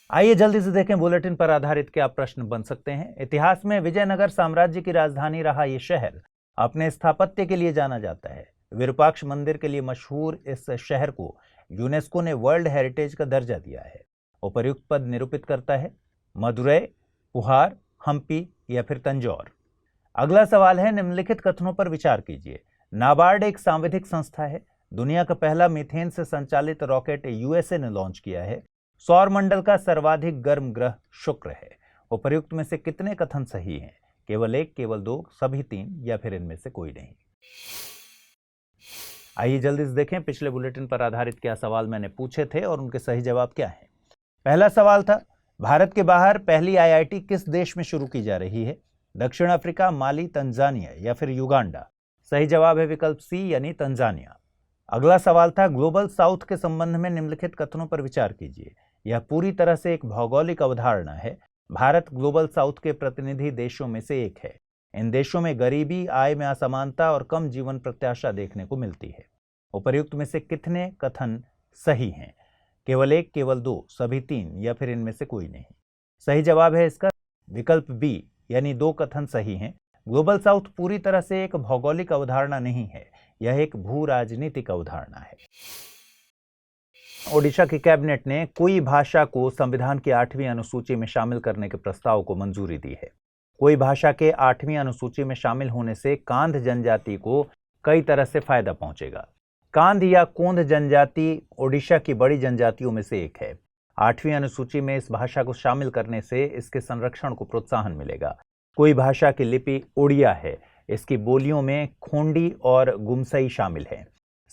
आइए जल्दी से देखें बुलेटिन पर आधारित क्या प्रश्न बन सकते हैं। इतिहास में विजयनगर साम्राज्य की राजधानी रहा यह शहर अपने स्थापत्य के लिए जाना जाता है। विरूपाक्ष मंदिर के लिए मशहूर इस शहर को यूनेस्को ने वर्ल्ड हेरिटेज का दर्जा दिया है। उपर्युक्त पद निरूपित करता है मदुरै, पुहार, हम्पी या फिर तंजौर। अगला सवाल है, निम्नलिखित कथनों पर विचार कीजिए। नाबार्ड एक सांविधिक संस्था है। दुनिया का पहला मीथेन से संचालित रॉकेट यूएसए ने लॉन्च किया है। सौर मंडल का सर्वाधिक गर्म ग्रह शुक्र है। उपर्युक्त में से कितने कथन सही हैं? केवल एक, केवल दो, सभी तीन या फिर इनमें से कोई नहीं। आइए जल्दी से देखें पिछले बुलेटिन पर आधारित क्या सवाल मैंने पूछे थे और उनके सही जवाब क्या हैं। पहला सवाल था, भारत के बाहर पहली आईआईटी किस देश में शुरू की जा रही है? दक्षिण अफ्रीका, माली, तंजानिया या फिर युगांडा? सही जवाब है विकल्प सी यानी तंजानिया। अगला सवाल था, ग्लोबल साउथ के संबंध में निम्नलिखित कथनों पर विचार कीजिए। यह पूरी तरह से एक भौगोलिक अवधारणा है। भारत ग्लोबल साउथ के प्रतिनिधि देशों में से एक है। इन देशों में गरीबी, आय में असमानता और कम जीवन प्रत्याशा देखने को मिलती है। उपर्युक्त में से कितने कथन सही हैं? केवल एक, केवल दो, सभी तीन या फिर इनमें से कोई नहीं। सही जवाब है इसका विकल्प बी यानी दो कथन सही हैं। ग्लोबल साउथ पूरी तरह से एक भौगोलिक अवधारणा नहीं है, यह एक भू राजनीतिक अवधारणा है। ओडिशा की कैबिनेट ने कोई भाषा को संविधान की 8वीं अनुसूची में शामिल करने के प्रस्ताव को मंजूरी दी है। कोई भाषा के 8वीं अनुसूची में शामिल होने से कांध जनजाति को कई तरह से फायदा पहुंचेगा। कांध या कोंध जनजाति ओडिशा की बड़ी जनजातियों में से एक है। 8वीं अनुसूची में इस भाषा को शामिल करने से इसके संरक्षण को प्रोत्साहन मिलेगा। कोई भाषा की लिपि ओडिया है। इसकी बोलियों में खोंडी और गुमसई शामिल है।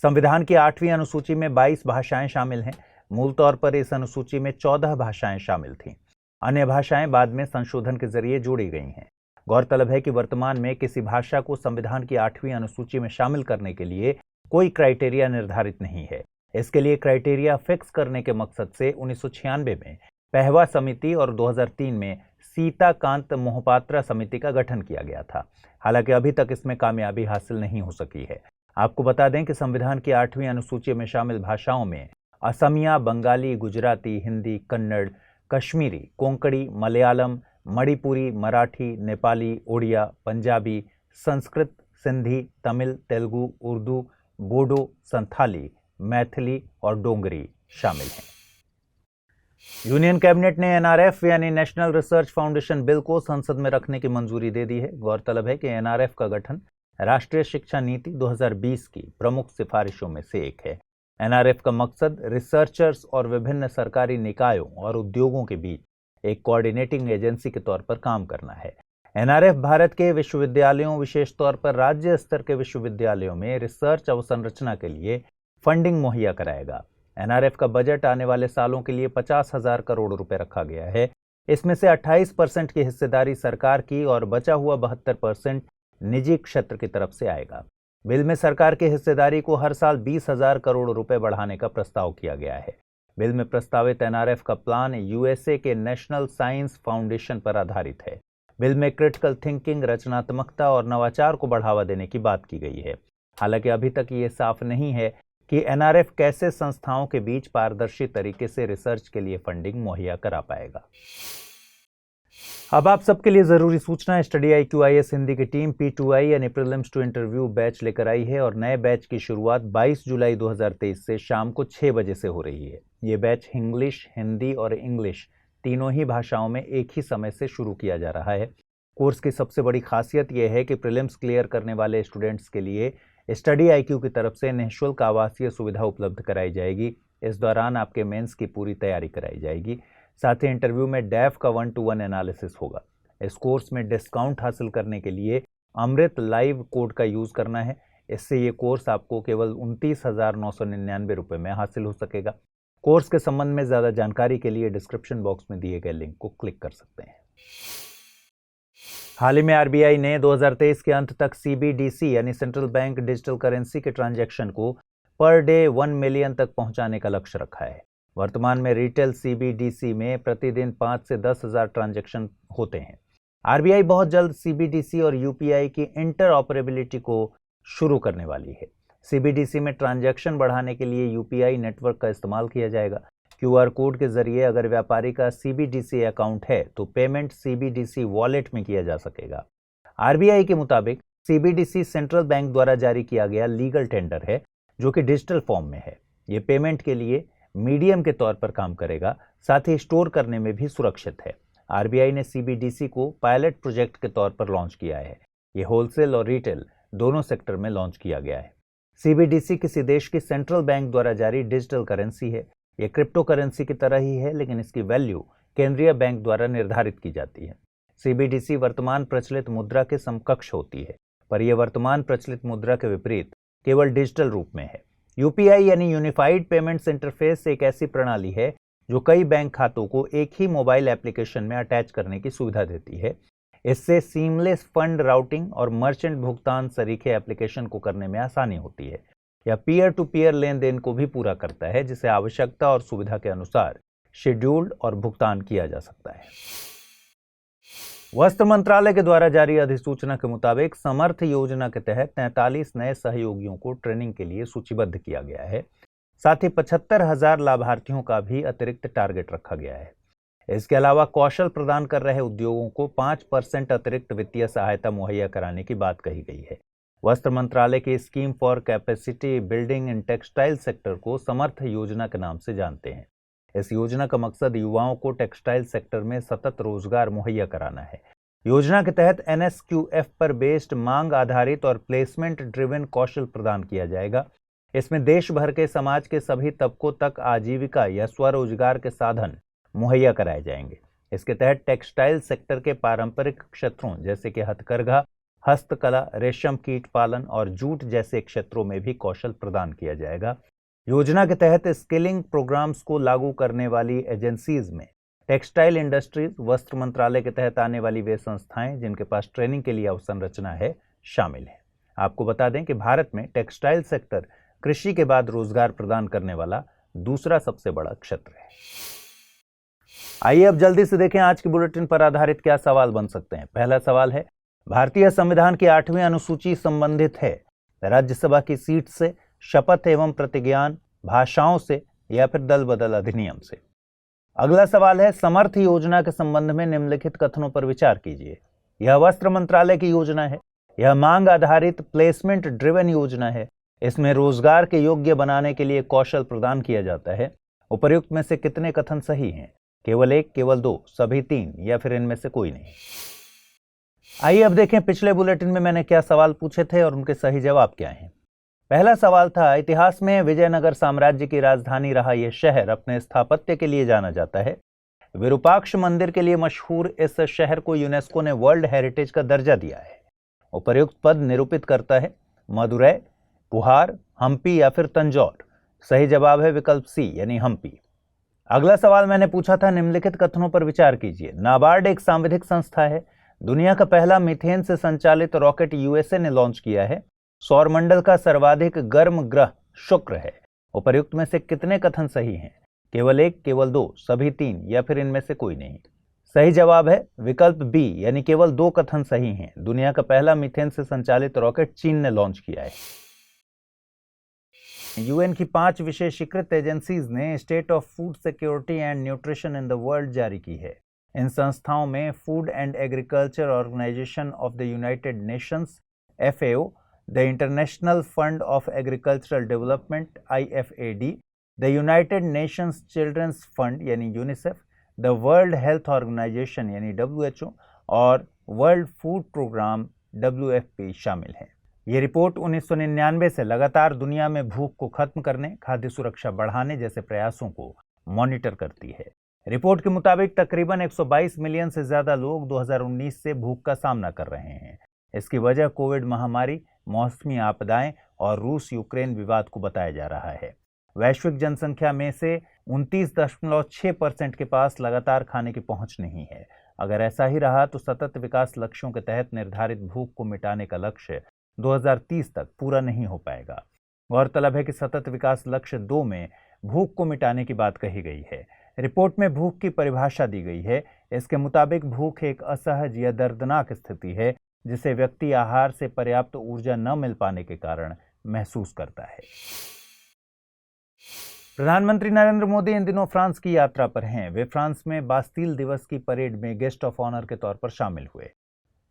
संविधान की 8वीं अनुसूची में 22 भाषाएं शामिल हैं। मूल तौर पर इस अनुसूची में 14 भाषाएं शामिल थीं। अन्य भाषाएं बाद में संशोधन के जरिए जोड़ी गई हैं। गौरतलब है कि वर्तमान में किसी भाषा को संविधान की 8वीं अनुसूची में शामिल करने के लिए कोई क्राइटेरिया निर्धारित नहीं है। इसके लिए क्राइटेरिया फिक्स करने के मकसद से 1996 में पहवा समिति और 2003 में सीताकांत मोहपात्रा समिति का गठन किया गया था। हालांकि अभी तक इसमें कामयाबी हासिल नहीं हो सकी है। आपको बता दें कि संविधान की 8वीं अनुसूची में शामिल भाषाओं में असमिया, बंगाली, गुजराती, हिंदी, कन्नड़, कश्मीरी, कोंकणी, मलयालम, मणिपुरी, मराठी, नेपाली, ओडिया, पंजाबी, संस्कृत, सिंधी, तमिल, तेलुगु, उर्दू, बोडो, संथाली, मैथिली और डोंगरी शामिल हैं। यूनियन कैबिनेट ने एनआरएफ यानी नेशनल रिसर्च फाउंडेशन बिल को संसद में रखने की मंजूरी दे दी है। गौरतलब है कि एनआरएफ का गठन राष्ट्रीय शिक्षा नीति 2020 की प्रमुख सिफारिशों में से एक है। एनआरएफ का मकसद रिसर्चर्स और विभिन्न सरकारी निकायों और उद्योगों के बीच एक कोऑर्डिनेटिंग एजेंसी के तौर पर काम करना है। एनआरएफ भारत के विश्वविद्यालयों, विशेष तौर पर राज्य स्तर के विश्वविद्यालयों में रिसर्च अवसंरचना के लिए फंडिंग मुहैया कराएगा। एनआरएफ का बजट आने वाले सालों के लिए 50,000 करोड़ रुपए रखा गया है। इसमें से 28% की हिस्सेदारी सरकार की और बचा हुआ 72% निजी क्षेत्र की तरफ से आएगा। बिल में सरकार की हिस्सेदारी को हर साल 20,000 करोड़ रुपए बढ़ाने का प्रस्ताव किया गया है। बिल में प्रस्तावित एनआरएफ का प्लान यूएसए के नेशनल साइंस फाउंडेशन पर आधारित है। बिल में क्रिटिकल थिंकिंग, रचनात्मकता और नवाचार को बढ़ावा देने की बात की गई है। हालांकि अभी तक ये साफ नहीं है कि एनआरएफ कैसे संस्थाओं के बीच पारदर्शी तरीके से रिसर्च के लिए फंडिंग मुहैया करा पाएगा। अब आप सबके लिए जरूरी सूचना है, स्टडी IQ IAS हिंदी की टीम P2I यानी प्रीलिम्स टू इंटरव्यू बैच लेकर आई है और नए बैच की शुरुआत 22 जुलाई 2023 से शाम को 6 बजे से हो रही है। ये बैच इंग्लिश, हिंदी और इंग्लिश तीनों ही भाषाओं में एक ही समय से शुरू किया जा रहा है। कोर्स की सबसे बड़ी खासियत यह है कि प्रीलिम्स क्लियर करने वाले स्टूडेंट्स के लिए स्टडी IQ की तरफ से निःशुल्क आवासीय सुविधा उपलब्ध कराई जाएगी। इस दौरान आपके मेंस की पूरी तैयारी कराई जाएगी। साथ ही इंटरव्यू में डैफ का 1-to-1 एनालिसिस होगा। इस कोर्स में डिस्काउंट हासिल करने के लिए अमृत लाइव कोड का यूज करना है। इससे ये कोर्स आपको केवल 29,999 रुपए में हासिल हो सकेगा। कोर्स के संबंध में ज्यादा जानकारी के लिए डिस्क्रिप्शन बॉक्स में दिए गए लिंक को क्लिक कर सकते हैं। हाल ही में आरबीआई ने 2023 के अंत तक CBDC यानी सेंट्रल बैंक डिजिटल करेंसी के ट्रांजैक्शन को पर डे 1 मिलियन तक पहुंचाने का लक्ष्य रखा है। वर्तमान में रिटेल CBDC में प्रतिदिन 5 से 10,000 ट्रांजैक्शन होते हैं। आरबीआई बहुत जल्द CBDC और UPI की इंटरऑपरेबिलिटी को शुरू करने वाली है। CBDC में ट्रांजैक्शन बढ़ाने के लिए UPI नेटवर्क का इस्तेमाल किया जाएगा। QR कोड के जरिए अगर व्यापारी का CBDC अकाउंट है तो पेमेंट CBDC वॉलेट में किया जा सकेगा। आरबीआई के मुताबिक CBDC सेंट्रल बैंक द्वारा जारी किया गया लीगल टेंडर है जो कि डिजिटल फॉर्म में है। ये पेमेंट के लिए मीडियम के तौर पर काम करेगा, साथ ही स्टोर करने में भी सुरक्षित है। आरबीआई ने CBDC को पायलट प्रोजेक्ट के तौर पर लॉन्च किया है। ये होलसेल और रिटेल दोनों सेक्टर में लॉन्च किया गया है। CBDC किसी देश की सेंट्रल बैंक द्वारा जारी डिजिटल करेंसी है। यह क्रिप्टो करेंसी की तरह ही है, लेकिन इसकी वैल्यू केंद्रीय बैंक द्वारा निर्धारित की जाती है। CBDC वर्तमान प्रचलित मुद्रा के समकक्ष होती है, पर यह वर्तमान प्रचलित मुद्रा के विपरीत केवल डिजिटल रूप में है। UPI यानी यूनिफाइड पेमेंट्स इंटरफेस एक ऐसी प्रणाली है जो कई बैंक खातों को एक ही मोबाइल एप्लीकेशन में अटैच करने की सुविधा देती है। इससे सीमलेस फंड राउटिंग और मर्चेंट भुगतान सरीखे एप्लीकेशन को करने में आसानी होती है। यह पीयर टू पीयर लेन देन को भी पूरा करता है, जिसे आवश्यकता और सुविधा के अनुसार शेड्यूल्ड और भुगतान किया जा सकता है। वस्त्र मंत्रालय के द्वारा जारी अधिसूचना के मुताबिक समर्थ योजना के तहत 43 नए सहयोगियों को ट्रेनिंग के लिए सूचीबद्ध किया गया है। साथ ही 75,000 लाभार्थियों का भी अतिरिक्त टारगेट रखा गया है। इसके अलावा कौशल प्रदान कर रहे उद्योगों को 5% अतिरिक्त वित्तीय सहायता मुहैया कराने की बात कही गई है। वस्त्र मंत्रालय की scheme for capacity building in textile sector को समर्थ योजना के नाम से जानते हैं। इस योजना का मकसद युवाओं को टेक्सटाइल सेक्टर में सतत रोजगार मुहैया कराना है। योजना के तहत NSQF पर बेस्ड मांग आधारित और प्लेसमेंट ड्रिवन कौशल प्रदान किया जाएगा। इसमें देश भर के समाज के सभी तबकों तक आजीविका या स्वरोजगार के साधन मुहैया कराए जाएंगे। इसके तहत टेक्सटाइल सेक्टर के पारंपरिक क्षेत्रों जैसे कि हथकरघा, हस्तकला, रेशम कीट पालन और जूट जैसे क्षेत्रों में भी कौशल प्रदान किया जाएगा। योजना के तहत स्किलिंग प्रोग्राम्स को लागू करने वाली एजेंसीज में टेक्सटाइल इंडस्ट्रीज, वस्त्र मंत्रालय के तहत आने वाली वे संस्थाएं जिनके पास ट्रेनिंग के लिए अवसंरचना है, शामिल है। आपको बता दें कि भारत में टेक्सटाइल सेक्टर कृषि के बाद रोजगार प्रदान करने वाला दूसरा सबसे बड़ा क्षेत्र है। आइए अब जल्दी से देखें आज की बुलेटिन पर आधारित क्या सवाल बन सकते हैं। पहला सवाल है, भारतीय संविधान की 8वीं अनुसूची संबंधित है राज्यसभा की सीट से, शपथ एवं प्रतिज्ञान, भाषाओं से या फिर दल बदल अधिनियम से। अगला सवाल है, समर्थ योजना के संबंध में निम्नलिखित कथनों पर विचार कीजिए। यह वस्त्र मंत्रालय की योजना है, यह मांग आधारित प्लेसमेंट ड्रिवन योजना है, इसमें रोजगार के योग्य बनाने के लिए कौशल प्रदान किया जाता है। उपर्युक्त में से कितने कथन सही हैं? केवल 1, केवल 2, सभी 3 या फिर इनमें से कोई नहीं। आइए अब देखें पिछले बुलेटिन में मैंने क्या सवाल पूछे थे और उनके सही जवाब क्या हैं। पहला सवाल था, इतिहास में विजयनगर साम्राज्य की राजधानी रहा यह शहर अपने स्थापत्य के लिए जाना जाता है। विरूपाक्ष मंदिर के लिए मशहूर इस शहर को यूनेस्को ने वर्ल्ड हेरिटेज का दर्जा दिया है। उपर्युक्त पद निरूपित करता है मदुरै, पुहार, हम्पी या फिर तंजौर। सही जवाब है विकल्प सी यानी हम्पी। अगला सवाल मैंने पूछा था, निम्नलिखित कथनों पर विचार कीजिए। नाबार्ड एक सांविधिक संस्था है। दुनिया का पहला मीथेन से संचालित रॉकेट यूएसए ने लॉन्च किया है। सौरमंडल का सर्वाधिक गर्म ग्रह शुक्र है। उपर्युक्त में से कितने कथन सही हैं? केवल एक, केवल दो, सभी तीन, या फिर इनमें से कोई नहीं? सही जवाब है विकल्प बी यानी केवल दो कथन सही हैं। दुनिया का पहला मीथेन से संचालित रॉकेट चीन ने लॉन्च किया है। यूएन की 5 विशेषीकृत एजेंसीज ने State of Food Security and Nutrition in the World जारी की है। इन संस्थाओं में Food and Agriculture Organization of the United Nations FAO, the International Fund of Agricultural Development IFAD, the United Nations Children's Fund यानी UNICEF, the World Health Organization यानी WHO और वर्ल्ड फूड प्रोग्राम WFP शामिल हैं। ये रिपोर्ट 1999 से लगातार दुनिया में भूख को खत्म करने, खाद्य सुरक्षा बढ़ाने जैसे प्रयासों को मॉनिटर करती है। रिपोर्ट के मुताबिक तकरीबन 122 मिलियन से ज्यादा लोग 2019 से भूख का सामना कर रहे हैं। इसकी वजह कोविड महामारी, मौसमी आपदाएं और रूस यूक्रेन विवाद को बताया जा रहा है। वैश्विक जनसंख्या में से 29.6% के पास लगातार खाने की पहुंच नहीं है। अगर ऐसा ही रहा तो सतत विकास लक्ष्यों के तहत निर्धारित भूख को मिटाने का लक्ष्य 2030 तक पूरा नहीं हो पाएगा। गौरतलब है कि सतत विकास लक्ष्य 2 में भूख को मिटाने की बात कही गई है। रिपोर्ट में भूख की परिभाषा दी गई है। इसके मुताबिक भूख एक असहज या दर्दनाक स्थिति है जिसे व्यक्ति आहार से पर्याप्त ऊर्जा न मिल पाने के कारण महसूस करता है। प्रधानमंत्री नरेंद्र मोदी इन दिनों फ्रांस की यात्रा पर हैं। वे फ्रांस में बास्तील दिवस की परेड में गेस्ट ऑफ ऑनर के तौर पर शामिल हुए।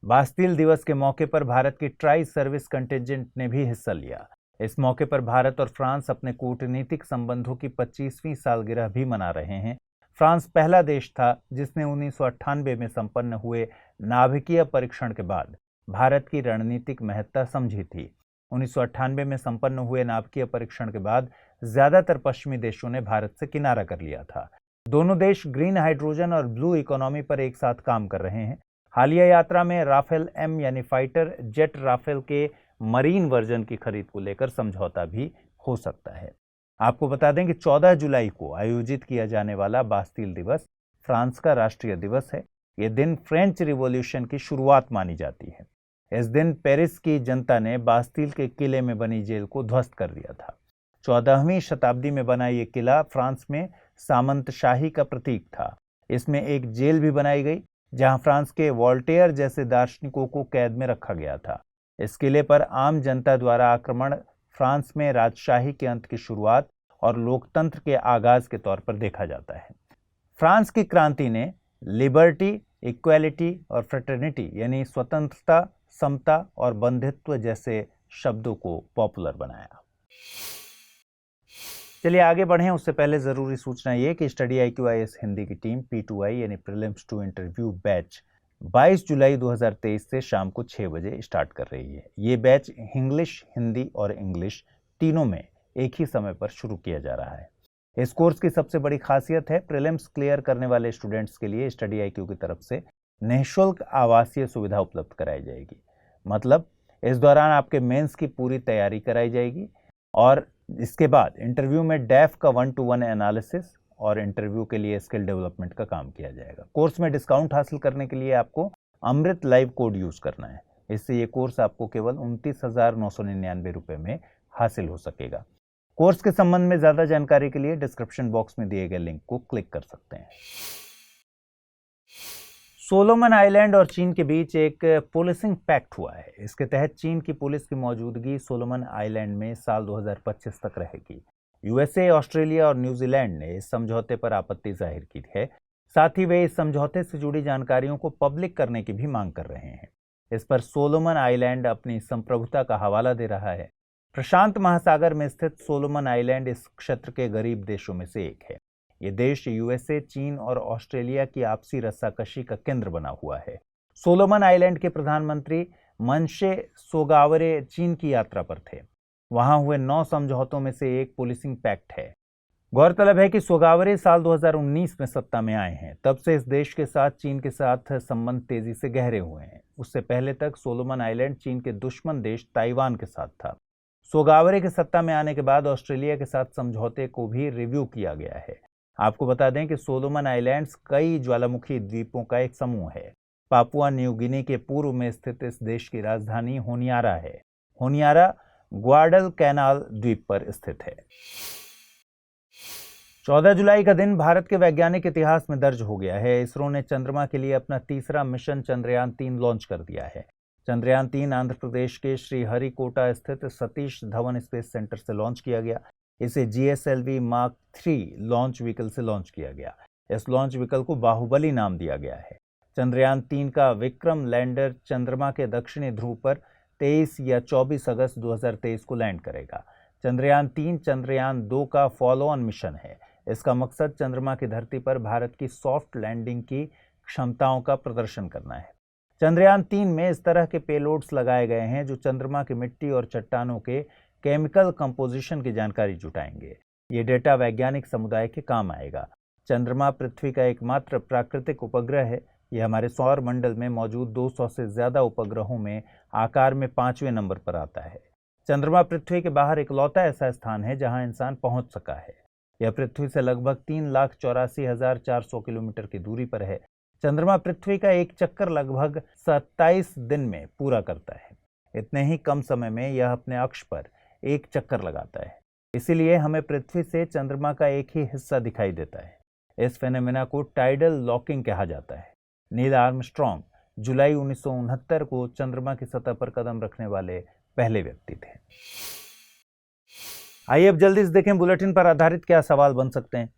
बास्तील दिवस के मौके पर भारत की ट्राई सर्विस कंटिजेंट ने भी हिस्सा लिया। इस मौके पर भारत और फ्रांस अपने कूटनीतिक संबंधों की 25वीं सालगिरह भी मना रहे हैं। फ्रांस पहला देश था जिसने 1998 में संपन्न हुए नाभिकीय परीक्षण के बाद भारत की रणनीतिक महत्ता समझी थी। 1998 में संपन्न हुए नाभिकीय परीक्षण के बाद ज्यादातर पश्चिमी देशों ने भारत से किनारा कर लिया था। दोनों देश ग्रीन हाइड्रोजन और ब्लू इकोनॉमी पर एक साथ काम कर रहे हैं। हालिया यात्रा में राफेल M यानी फाइटर जेट राफेल के मरीन वर्जन की खरीद को लेकर समझौता भी हो सकता है। आपको बता दें कि 14 जुलाई को आयोजित किया जाने वाला बास्तील दिवस फ्रांस का राष्ट्रीय दिवस है। यह दिन फ्रेंच रिवॉल्यूशन की शुरुआत मानी जाती है। इस दिन पेरिस की जनता ने बास्तील के किले में बनी जेल को ध्वस्त कर दिया था। 14वीं शताब्दी में बना यह किला फ्रांस में सामंतशाही का प्रतीक था। इसमें एक जेल भी बनाई गई जहां फ्रांस के वोल्टेयर जैसे दार्शनिकों को कैद में रखा गया था। इस किले पर आम जनता द्वारा आक्रमण फ्रांस में राजशाही के अंत की शुरुआत और लोकतंत्र के आगाज के तौर पर देखा जाता है। फ्रांस की क्रांति ने लिबर्टी, इक्वालिटी और फ्रेटर्निटी यानी स्वतंत्रता, समता और बंधुत्व जैसे शब्दों को पॉपुलर बनाया। चलिए आगे बढ़ें, उससे पहले जरूरी सूचना ये कि स्टडी IQ हिंदी की टीम P2I यानी प्रीलिम्स टू इंटरव्यू बैच 22 जुलाई 2023 से शाम को 6 बजे स्टार्ट कर रही है। ये बैच इंग्लिश, हिंदी और इंग्लिश तीनों में एक ही समय पर शुरू किया जा रहा है। इस कोर्स की सबसे बड़ी खासियत है प्रीलिम्स क्लियर करने वाले स्टूडेंट्स के लिए स्टडी IQ की तरफ से निःशुल्क आवासीय सुविधा उपलब्ध कराई जाएगी। मतलब इस दौरान आपके मेंस की पूरी तैयारी कराई जाएगी और इसके बाद इंटरव्यू में डैफ का 1-to-1 एनालिसिस और इंटरव्यू के लिए स्किल डेवलपमेंट का काम किया जाएगा। कोर्स में डिस्काउंट हासिल करने के लिए आपको अमृत लाइव कोड यूज करना है। इससे ये कोर्स आपको केवल 29,999 रुपए में हासिल हो सकेगा। कोर्स के संबंध में ज्यादा जानकारी के लिए डिस्क्रिप्शन बॉक्स में दिए गए लिंक को क्लिक कर सकते हैं। सोलोमन आइलैंड और चीन के बीच एक पुलिसिंग पैक्ट हुआ है। इसके तहत चीन की पुलिस की मौजूदगी सोलोमन आइलैंड में साल 2025 तक रहेगी। USA, ऑस्ट्रेलिया और न्यूजीलैंड ने इस समझौते पर आपत्ति जाहिर की है। साथ ही वे इस समझौते से जुड़ी जानकारियों को पब्लिक करने की भी मांग कर रहे हैं। इस पर सोलोमन आइलैंड अपनी संप्रभुता का हवाला दे रहा है। प्रशांत महासागर में स्थित सोलोमन आइलैंड इस क्षेत्र के गरीब देशों में से एक है। ये देश USA, चीन और ऑस्ट्रेलिया की आपसी रस्साकशी का केंद्र बना हुआ है। सोलोमन आइलैंड के प्रधानमंत्री मनशे सोगावरे चीन की यात्रा पर थे। वहां हुए 9 समझौतों में से एक पुलिसिंग पैक्ट है। गौरतलब है कि सोगावरे साल 2019 में सत्ता में आए हैं। तब से इस देश के साथ चीन के साथ संबंध तेजी से गहरे हुए हैं। उससे पहले तक सोलोमन आइलैंड चीन के दुश्मन देश ताइवान के साथ था। सोगावरे के सत्ता में आने के बाद ऑस्ट्रेलिया के साथ समझौते को भी रिव्यू किया गया है। आपको बता दें कि सोलोमन आइलैंड्स कई ज्वालामुखी द्वीपों का एक समूह है। पापुआ न्यू गिनी के पूर्व में स्थित इस देश की राजधानी होनियारा है। होनियारा ग्वाडलकैनाल द्वीप पर स्थित है। 14 जुलाई का दिन भारत के वैज्ञानिक इतिहास में दर्ज हो गया है। इसरो ने चंद्रमा के लिए अपना तीसरा मिशन चंद्रयान 3 लॉन्च कर दिया है। चंद्रयान 3 आंध्र प्रदेश के श्रीहरिकोटा स्थित सतीश धवन स्पेस सेंटर से लॉन्च किया गया। इसे GSLV Mark 3 लॉन्च व्हीकल से लॉन्च किया गया। इस लॉन्च व्हीकल को बाहुबली नाम दिया गया है। चंद्रयान 3 का विक्रम लैंडर चंद्रमा के दक्षिणी ध्रुव पर 23 या 24 अगस्त 2023 को लैंड करेगा। चंद्रयान 3 चंद्रयान 2 का फॉलो ऑन मिशन है। इसका मकसद चंद्रमा की धरती पर भारत की सॉफ्ट लैंडिंग की क्षमताओं का प्रदर्शन करना है। चंद्रयान 3 में इस तरह के पेलोड्स लगाए गए हैं जो चंद्रमा की मिट्टी और चट्टानों के केमिकल कंपोजिशन की जानकारी जुटाएंगे। ये डेटा वैज्ञानिक समुदाय के काम आएगा। चंद्रमा पृथ्वी का एकमात्र प्राकृतिक उपग्रह है। यह हमारे सौर मंडल में मौजूद 200 से ज्यादा उपग्रहों में आकार में 5वें नंबर पर आता है। चंद्रमा पृथ्वी के बाहर इकलौता ऐसा स्थान है जहां इंसान पहुंच सका है। यह पृथ्वी से लगभग 3,84,400 किलोमीटर की दूरी पर है। चंद्रमा पृथ्वी का एक चक्कर लगभग 27 दिन में पूरा करता है। इतने ही कम समय में यह अपने अक्ष पर एक चक्कर लगाता है। इसीलिए हमें पृथ्वी से चंद्रमा का एक ही हिस्सा दिखाई देता है। इस फेनोमेना को टाइडल लॉकिंग कहा जाता है। नील आर्मस्ट्रॉन्ग जुलाई 1969 को चंद्रमा की सतह पर कदम रखने वाले पहले व्यक्ति थे। आइए अब जल्दी से देखें बुलेटिन पर आधारित क्या सवाल बन सकते हैं।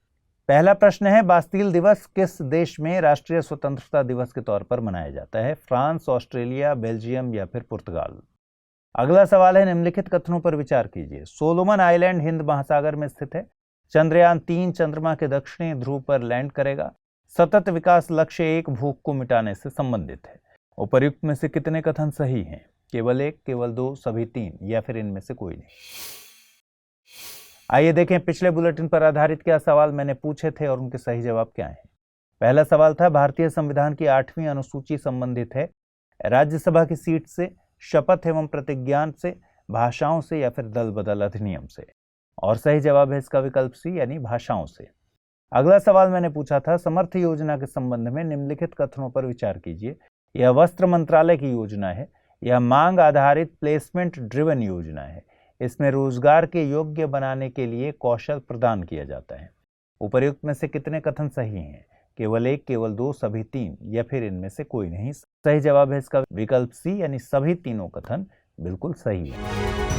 पहला प्रश्न है, बास्तील दिवस किस देश में राष्ट्रीय स्वतंत्रता दिवस के तौर पर मनाया जाता है? फ्रांस, ऑस्ट्रेलिया, बेल्जियम या फिर पुर्तगाल? अगला सवाल है, निम्नलिखित कथनों पर विचार कीजिए। सोलोमन आइलैंड हिंद महासागर में स्थित है। चंद्रयान 3 चंद्रमा के दक्षिणी ध्रुव पर लैंड करेगा। सतत विकास लक्ष्य 1 भूख को मिटाने से संबंधित है। उपर्युक्त में से कितने कथन सही हैं? केवल 1, केवल 2, सभी 3 या फिर इनमें से कोई नहीं? आइए देखें पिछले बुलेटिन पर आधारित क्या सवाल मैंने पूछे थे और उनके सही जवाब क्या हैं। पहला सवाल था, भारतीय संविधान की 8वीं अनुसूची संबंधित है राज्यसभा की सीट से, शपथ एवं प्रतिज्ञान से, भाषाओं से या फिर दल बदल अधिनियम से? और सही जवाब है इसका विकल्प सी यानी भाषाओं से। अगला सवाल मैंने पूछा था, समर्थ योजना के संबंध में निम्नलिखित कथनों पर विचार कीजिए। यह वस्त्र मंत्रालय की योजना है, यह मांग आधारित प्लेसमेंट ड्रिवन योजना है, इसमें रोजगार के योग्य बनाने के लिए कौशल प्रदान किया जाता है। उपर्युक्त में से कितने कथन सही हैं? केवल 1, केवल 2, सभी 3 या फिर इनमें से कोई नहीं? सही जवाब है इसका विकल्प सी यानी सभी तीनों कथन बिल्कुल सही है।